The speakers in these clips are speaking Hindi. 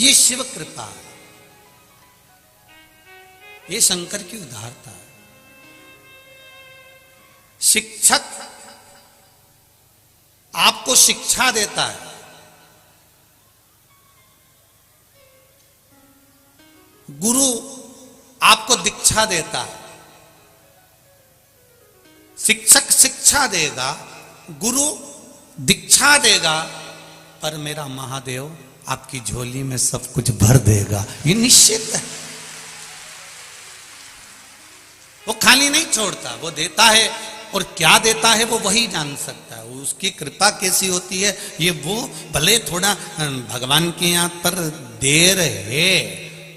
ये शिव कृपा, ये शंकर की उदारता है। शिक्षक आपको शिक्षा देता है, गुरु आपको दीक्षा देता है। शिक्षक शिक्षा देगा, गुरु दीक्षा देगा, पर मेरा महादेव आपकी झोली में सब कुछ भर देगा, ये निश्चित है। वो खाली नहीं छोड़ता, वो देता है, और क्या देता है वो वही जान सकता है। उसकी कृपा कैसी होती है ये वो भले थोड़ा भगवान के यहाँ पर देर है,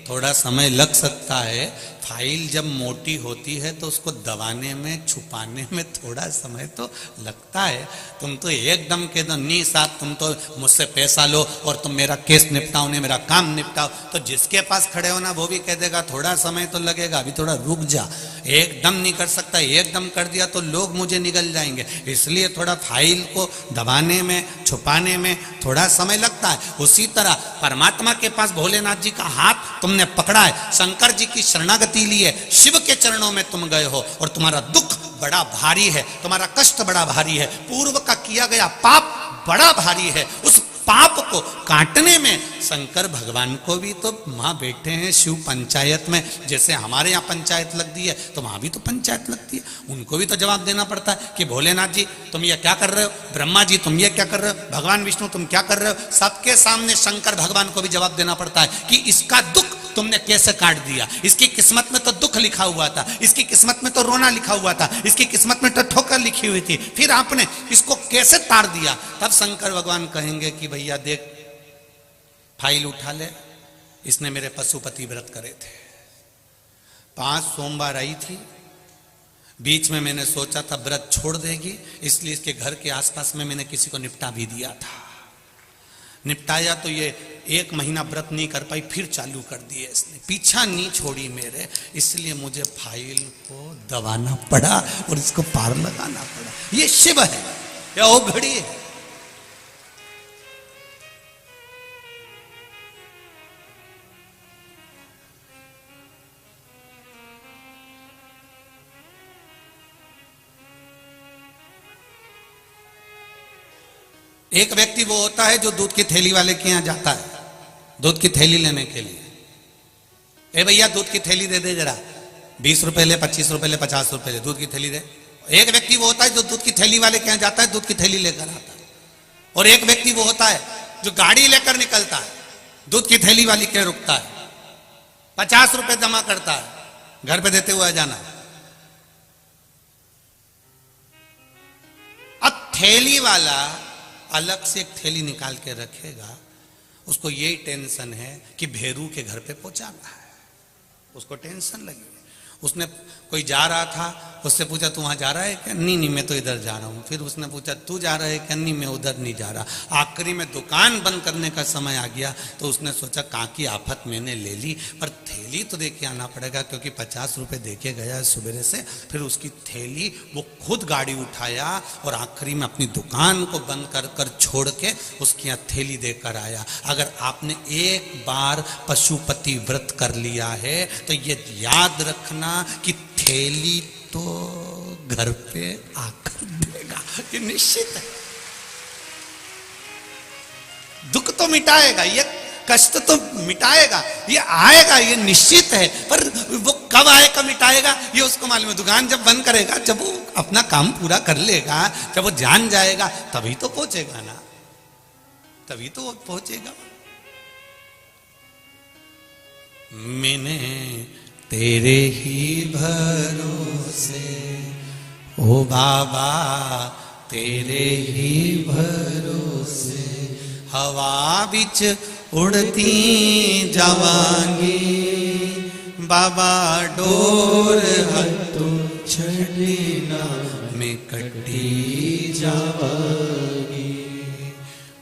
थोड़ा समय लग सकता है। फाइल जब मोटी होती है तो उसको दबाने में, छुपाने में थोड़ा समय तो लगता है। तुम तो एकदम कह दो नहीं साहब तुम तो मुझसे पैसा लो और तुम मेरा केस निपटाओ, ने मेरा काम निपटाओ, तो जिसके पास खड़े हो ना वो भी कह देगा थोड़ा समय तो लगेगा, अभी थोड़ा रुक जा। एकदम नहीं कर सकता, एकदम कर दिया तो लोग मुझे निगल जाएंगे, इसलिए थोड़ा फाइल को दबाने में, छुपाने में थोड़ा समय लगता है। उसी तरह परमात्मा के पास भोलेनाथ जी का हाथ तुमने पकड़ा है, शंकर जी की शरणागति लिए शिव के चरणों में तुम गए हो, और तुम्हारा दुख बड़ा भारी है, तुम्हारा कष्ट बड़ा भारी है, पूर्व का किया गया पाप बड़ा भारी है। उस पाप को काटने में शंकर भगवान को भी तो वहां बैठे हैं शिव पंचायत में, जैसे हमारे यहाँ पंचायत लगती है तो वहां भी तो पंचायत लगती है, उनको भी तो जवाब देना पड़ता है कि भोलेनाथ जी तुम ये क्या कर रहे हो, ब्रह्मा जी तुम ये क्या कर रहे हो, भगवान विष्णु तुम क्या कर रहे हो। सबके सामने शंकर भगवान को भी जवाब देना पड़ता है कि इसका दुख तुमने कैसे काट दिया, इसकी किस्मत में तो दुख लिखा हुआ था, इसकी किस्मत में तो रोना लिखा हुआ था, इसकी किस्मत में तो ठोकर लिखी हुई थी, फिर आपने इसको कैसे तार दिया। तब शंकर भगवान कहेंगे कि भैया देख फाइल उठा ले, इसने मेरे पशुपति व्रत करे थे, 5 सोमवार आई थी, बीच में मैंने सोचा था व्रत छोड़ देगी, इसलिए इसके घर के आसपास में मैंने किसी को निपटा भी दिया था। निपटाया तो ये 1 महीना व्रत नहीं कर पाई, फिर चालू कर दिए इसने, पीछा नहीं छोड़ी मेरे, इसलिए मुझे फाइल को दबाना पड़ा और इसको पार लगाना पड़ा। ये शिव है, ये ओघड़ी है। एक व्यक्ति वो होता है जो दूध की थैली वाले के यहाँ जाता है दूध की थैली लेने के लिए, ए भैया दूध की थैली दे दे जरा, 20 रुपए ले, 25 रुपए ले, 50 रुपए ले, दूध की थैली दे। एक व्यक्ति वो होता है जो दूध की थैली वाले के यहाँ जाता है, दूध की थैली लेकर आता है। और एक व्यक्ति वो होता है जो गाड़ी लेकर निकलता है, दूध की थैली वाली के रुकता है, 50 रुपए जमा करता है, घर पे देते हुए जाना। अब थैली वाला अलग से एक थैली निकाल के रखेगा, उसको यही टेंशन है कि भेरू के घर पे पहुंचाना है, उसको टेंशन लगी। उसने कोई जा रहा था, उससे पूछा तू वहां जा रहा है क्या, नहीं मैं तो इधर जा रहा हूं। फिर उसने पूछा तू जा रहा है क्या, नहीं मैं उधर नहीं जा रहा। आखिरी में दुकान बंद करने का समय आ गया तो उसने सोचा कहाँ की आफत मैंने ले ली, पर थैली तो दे के आना पड़ेगा क्योंकि 50 रुपए दे के गया सवेरे से। फिर उसकी थैली वो खुद गाड़ी उठाया और आखिरी में अपनी दुकान को बंद कर कर छोड़ के उसके यहाँ थैली देकर आया। अगर आपने एक बार पशुपति व्रत कर लिया है तो ये याद रखना कि थैली तो घर पे आकर देगा, ये निश्चित है। दुख तो मिटाएगा, ये कष्ट तो मिटाएगा, ये आएगा, ये निश्चित है। पर वो कब आएगा मिटाएगा ये उसको मालूम है। दुकान जब बंद करेगा, जब वो अपना काम पूरा कर लेगा, जब वो जान जाएगा तभी तो पहुंचेगा ना, तभी तो वो पहुंचेगा। मैंने तेरे ही भरोसे ओ बाबा, तेरे ही भरोसे हवा बिच उड़ती जावांगी, बाबा डोर हथों छड़ना मैं कटी जावांगी।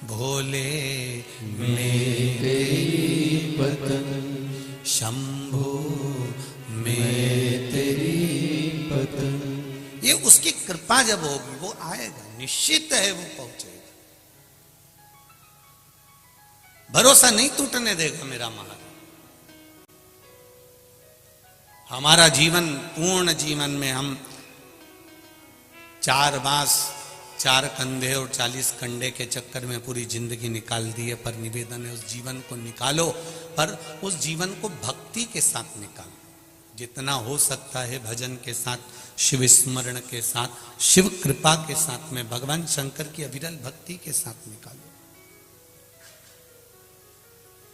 भोले मेरे पतन शंभो मैं तेरी पतन। ये उसकी कृपा जब होगी वो आएगा, निश्चित है वो पहुंचेगा। भरोसा भरोसा नहीं टूटने देगा मेरा महाराज। हमारा जीवन, पूर्ण जीवन में हम 4 बांस 4 कंधे और 40 कंडे के चक्कर में पूरी जिंदगी निकाल दी है। पर निवेदन है, उस जीवन को निकालो, पर उस जीवन को भक्ति के साथ निकालो। जितना हो सकता है भजन के साथ, शिव स्मरण के साथ, शिव कृपा के साथ में, भगवान शंकर की अविरल भक्ति के साथ निकालो।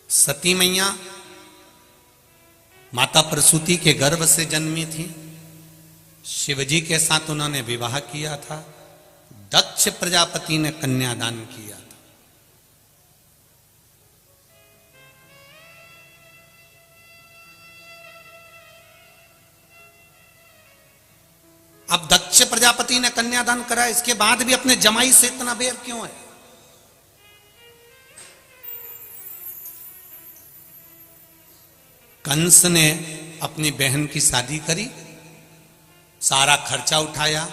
सती मैया माता प्रसूति के गर्भ से जन्मी थी। शिवजी के साथ उन्होंने विवाह किया था। दक्ष प्रजापति ने कन्यादान किया था। अब दक्ष प्रजापति ने कन्यादान करा, इसके बाद भी अपने जमाई से इतना बैर क्यों है? कंस ने अपनी बहन की शादी करी, सारा खर्चा उठाया,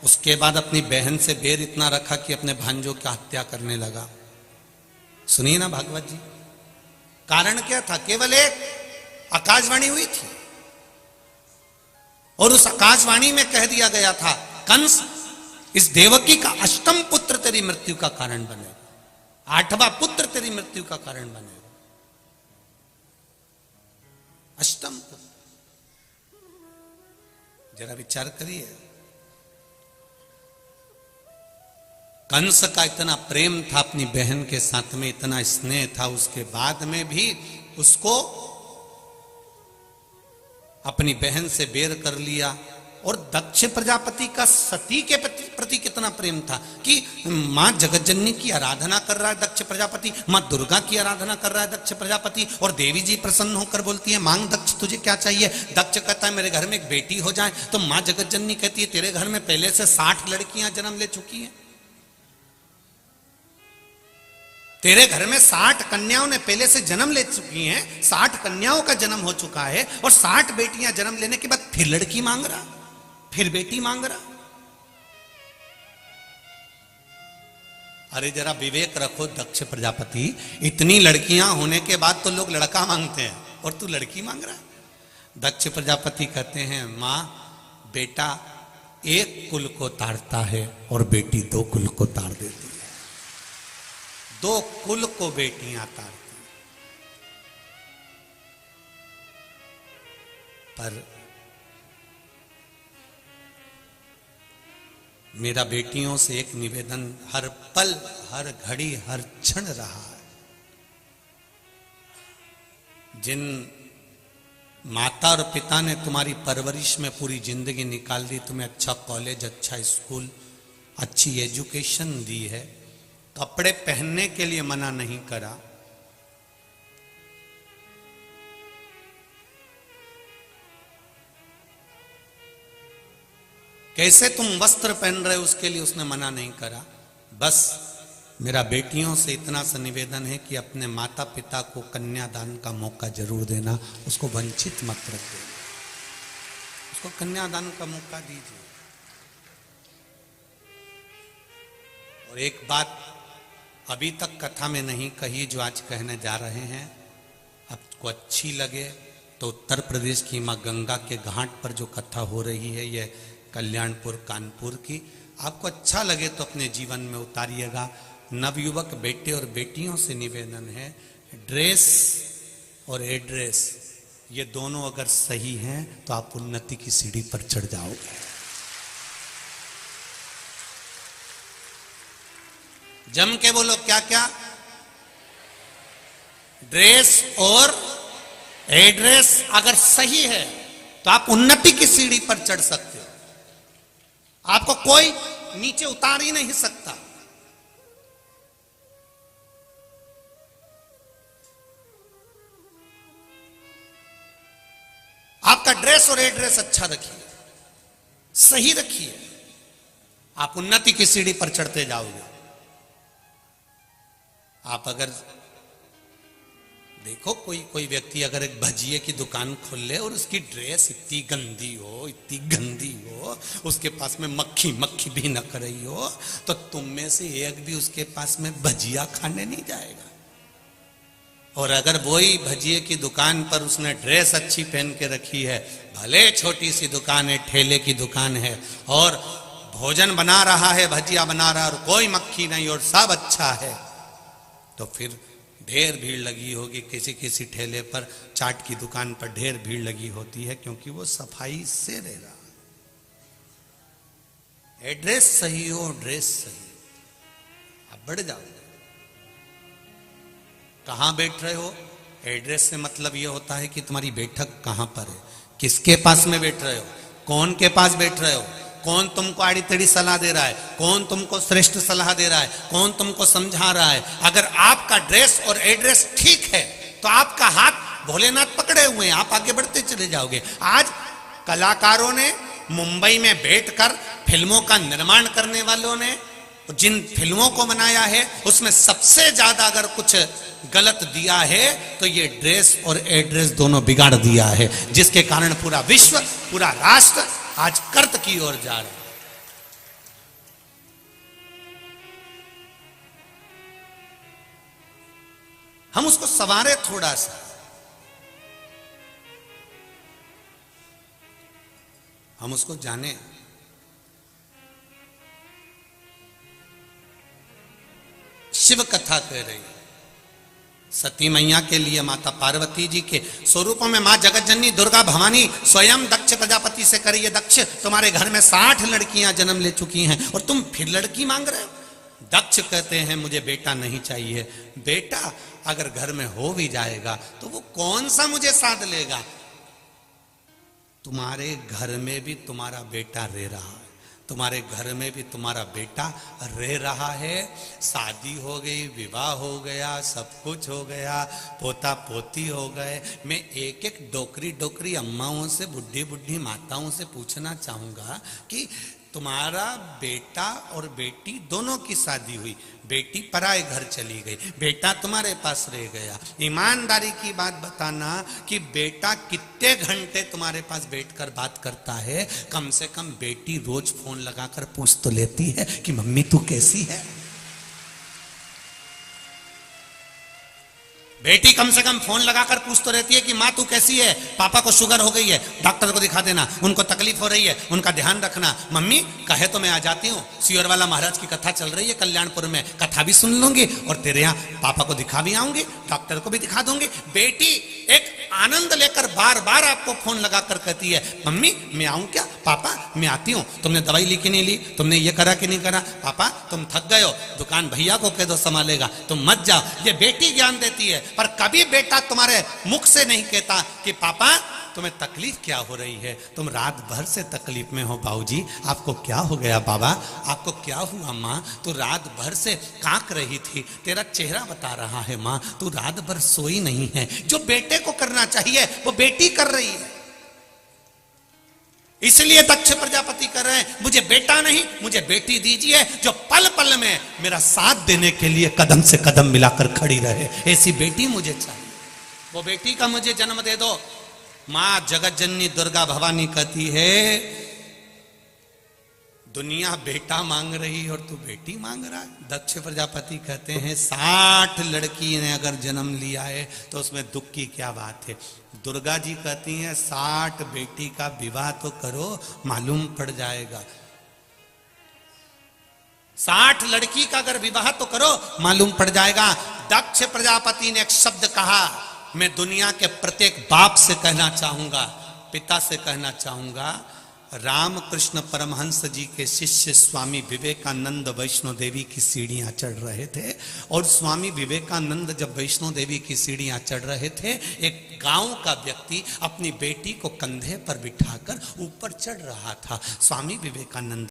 उसके बाद अपनी बहन से बैर इतना रखा कि अपने भांजों की हत्या करने लगा। सुनिए ना भागवत जी, कारण क्या था? केवल एक आकाशवाणी हुई थी और उस आकाशवाणी में कह दिया गया था, कंस इस देवकी का 8वां पुत्र तेरी मृत्यु का कारण बनेगा, 8वां पुत्र तेरी मृत्यु का कारण बनेगा। 8वां पुत्र, जरा विचार करिए। कंस का इतना प्रेम था अपनी बहन के साथ में, इतना स्नेह था, उसके बाद में भी उसको अपनी बहन से बैर कर लिया। और दक्ष प्रजापति का सती के प्रति कितना प्रेम था कि मां जगतजननी की आराधना कर रहा है दक्ष प्रजापति, मां दुर्गा की आराधना कर रहा है दक्ष प्रजापति, और देवी जी प्रसन्न होकर बोलती है, मांग दक्ष तुझे क्या चाहिए? दक्ष कहता है मेरे घर में एक बेटी हो जाए। तो मां जगतजननी कहती है तेरे घर में पहले से 60 लड़कियां जन्म ले चुकी हैं, तेरे घर में 60 कन्याओं ने पहले से जन्म ले चुकी हैं, 60 कन्याओं का जन्म हो चुका है, और 60 बेटियां जन्म लेने के बाद फिर लड़की मांग रहा, फिर बेटी मांग रहा। अरे जरा विवेक रखो दक्ष प्रजापति, इतनी लड़कियां होने के बाद तो लोग लड़का मांगते हैं और तू लड़की मांग रहा है। दक्ष प्रजापति कहते हैं, मां बेटा एक कुल को तारता है और बेटी 2 कुल को तार देती है, 2 कुल को बेटियां तारती। पर मेरा बेटियों से एक निवेदन हर पल, हर घड़ी, हर क्षण रहा है। जिन माता और पिता ने तुम्हारी परवरिश में पूरी जिंदगी निकाल दी, तुम्हें अच्छा कॉलेज, अच्छा स्कूल, अच्छी एजुकेशन दी है, कपड़े पहनने के लिए मना नहीं करा, कैसे तुम वस्त्र पहन रहे हो उसके लिए उसने मना नहीं करा। बस मेरा बेटियों से इतना सा निवेदन है कि अपने माता पिता को कन्यादान का मौका जरूर देना, उसको वंचित मत रख देना, उसको कन्यादान का मौका दीजिए। और एक बात अभी तक कथा में नहीं कही जो आज कहने जा रहे हैं, आपको अच्छी लगे तो उत्तर प्रदेश की मां गंगा के घाट पर जो कथा हो रही है, यह कल्याणपुर कानपुर की, आपको अच्छा लगे तो अपने जीवन में उतारिएगा। नवयुवक बेटे और बेटियों से निवेदन है, ड्रेस और एड्रेस ये दोनों अगर सही हैं तो आप उन्नति की सीढ़ी पर चढ़ जाओगे। जम के बोलो, क्या क्या? ड्रेस और एड्रेस अगर सही है तो आप उन्नति की सीढ़ी पर चढ़ सकते हो, आपको कोई नीचे उतार ही नहीं सकता। आपका ड्रेस और एड्रेस अच्छा रखिए, सही रखिए, आप उन्नति की सीढ़ी पर चढ़ते जाओगे। आप अगर देखो कोई व्यक्ति अगर एक भजिए की दुकान खोल ले और उसकी ड्रेस इतनी गंदी हो, इतनी गंदी हो, उसके पास में मक्खी भी न कर रही हो, तो तुम में से एक भी उसके पास में भजिया खाने नहीं जाएगा। और अगर वही भजिए की दुकान पर उसने ड्रेस अच्छी पहन के रखी है, भले छोटी सी दुकान है, ठेले की दुकान है, और भोजन बना रहा है, भजिया बना रहा है, और कोई मक्खी नहीं और सब अच्छा है, तो फिर ढेर भीड़ लगी होगी। किसी किसी ठेले पर, चाट की दुकान पर ढेर भीड़ लगी होती है, क्योंकि वो सफाई से रह रहा। एड्रेस सही हो, ड्रेस सही, आप बढ़ जाओगे। कहां बैठ रहे हो, एड्रेस से मतलब यह होता है कि तुम्हारी बैठक कहां पर है, किसके पास में बैठ रहे हो, कौन के पास बैठ रहे हो, कौन तुमको आड़ी टेढ़ी सलाह दे रहा है, कौन तुमको श्रेष्ठ सलाह दे रहा है, कौन तुमको समझा रहा है। अगर आपका ड्रेस और एड्रेस ठीक है तो आपका हाथ भोलेनाथ पकड़े हुए हैं, आप आगे बढ़ते चले जाओगे। आज कलाकारों ने मुंबई में बैठकर फिल्मों का निर्माण करने वालों ने जिन फिल्मों को बनाया है, उसमें सबसे ज्यादा अगर कुछ गलत दिया है तो ये ड्रेस और एड्रेस दोनों बिगाड़ दिया है, जिसके कारण पूरा विश्व, पूरा राष्ट्र आज कर्त की ओर जा रहा है। हम उसको संवारे थोड़ा सा, हम उसको जाने। शिव कथा कह रही है सती मैया के लिए, माता पार्वती जी के स्वरूपों में मां जगत जननी दुर्गा भवानी स्वयं दक्ष प्रजापति से करिए, दक्ष तुम्हारे घर में 60 लड़कियां जन्म ले चुकी हैं और तुम फिर लड़की मांग रहे हो। दक्ष कहते हैं मुझे बेटा नहीं चाहिए। बेटा अगर घर में हो भी जाएगा तो वो कौन सा मुझे साध लेगा। तुम्हारे घर में भी तुम्हारा बेटा रह रहा है, तुम्हारे घर में भी तुम्हारा बेटा रह रहा है। शादी हो गई, विवाह हो गया, सब कुछ हो गया, पोता पोती हो गए। मैं एक एक डोकरी डोकरी अम्माओं से, बुढ़ी बुढ़ी माताओं से पूछना चाहूंगा कि तुम्हारा बेटा और बेटी दोनों की शादी हुई, बेटी पराए घर चली गई, बेटा तुम्हारे पास रह गया। ईमानदारी की बात बताना कि बेटा कितने घंटे तुम्हारे पास बैठकर बात करता है। कम से कम बेटी रोज फोन लगाकर पूछ तो लेती है कि मम्मी तू कैसी है। बेटी कम से कम फोन लगाकर पूछ तो रहती है कि माँ तू कैसी है, पापा को शुगर हो गई है, डॉक्टर को दिखा देना, उनको तकलीफ हो रही है, उनका ध्यान रखना। मम्मी कहे तो मैं आ जाती हूँ, सियोर वाला महाराज की कथा चल रही है कल्याणपुर में, कथा भी सुन लूंगी और तेरे यहाँ पापा को दिखा भी आऊंगी, डॉक्टर को भी दिखा दूंगी। बेटी एक आनंद लेकर बार बार आपको फोन लगाकर कहती है मम्मी मैं आऊं क्या, पापा मैं आती हूं, तुमने दवाई ली कि नहीं ली, तुमने ये करा कि नहीं करा, पापा तुम थक गए हो, दुकान भैया को कह दो संभालेगा, तुम मत जाओ। ये बेटी ज्ञान देती है, पर कभी बेटा तुम्हारे मुख से नहीं कहता कि पापा तुम्हें तकलीफ क्या हो रही है, तुम रात भर से तकलीफ में हो। बाबूजी आपको क्या हो गया, बाबा आपको क्या हुआ, माँ तू रात भर से कांक रही थी, तेरा चेहरा बता रहा है, माँ तू रात भर सोई नहीं है। जो बेटे को करना चाहिए वो बेटी कर रही है। इसलिए दक्ष प्रजापति कर रहे हैं मुझे बेटा नहीं मुझे बेटी दीजिए, जो पल पल में मेरा साथ देने के लिए कदम से कदम मिलाकर खड़ी रहे। ऐसी बेटी मुझे चाहिए, वो बेटी का मुझे जन्म दे दो। मां जगत जननी दुर्गा भवानी कहती है दुनिया बेटा मांग रही और तू बेटी मांग रहा है। दक्ष प्रजापति कहते हैं 60 लड़की ने अगर जन्म लिया है तो उसमें दुख की क्या बात है। दुर्गा जी कहती हैं 60 बेटी का विवाह तो करो, मालूम पड़ जाएगा। 60 लड़की का अगर विवाह तो करो, मालूम पड़ जाएगा। दक्ष प्रजापति ने एक शब्द कहा, मैं दुनिया के प्रत्येक बाप से कहना चाहूंगा, पिता से कहना चाहूंगा। रामकृष्ण परमहंस जी के शिष्य स्वामी विवेकानंद वैष्णो देवी की सीढ़ियां चढ़ रहे थे, और स्वामी विवेकानंद जब वैष्णो देवी की सीढ़ियां चढ़ रहे थे, एक गांव का व्यक्ति अपनी बेटी को कंधे पर बिठाकर ऊपर चढ़ रहा था। स्वामी विवेकानंद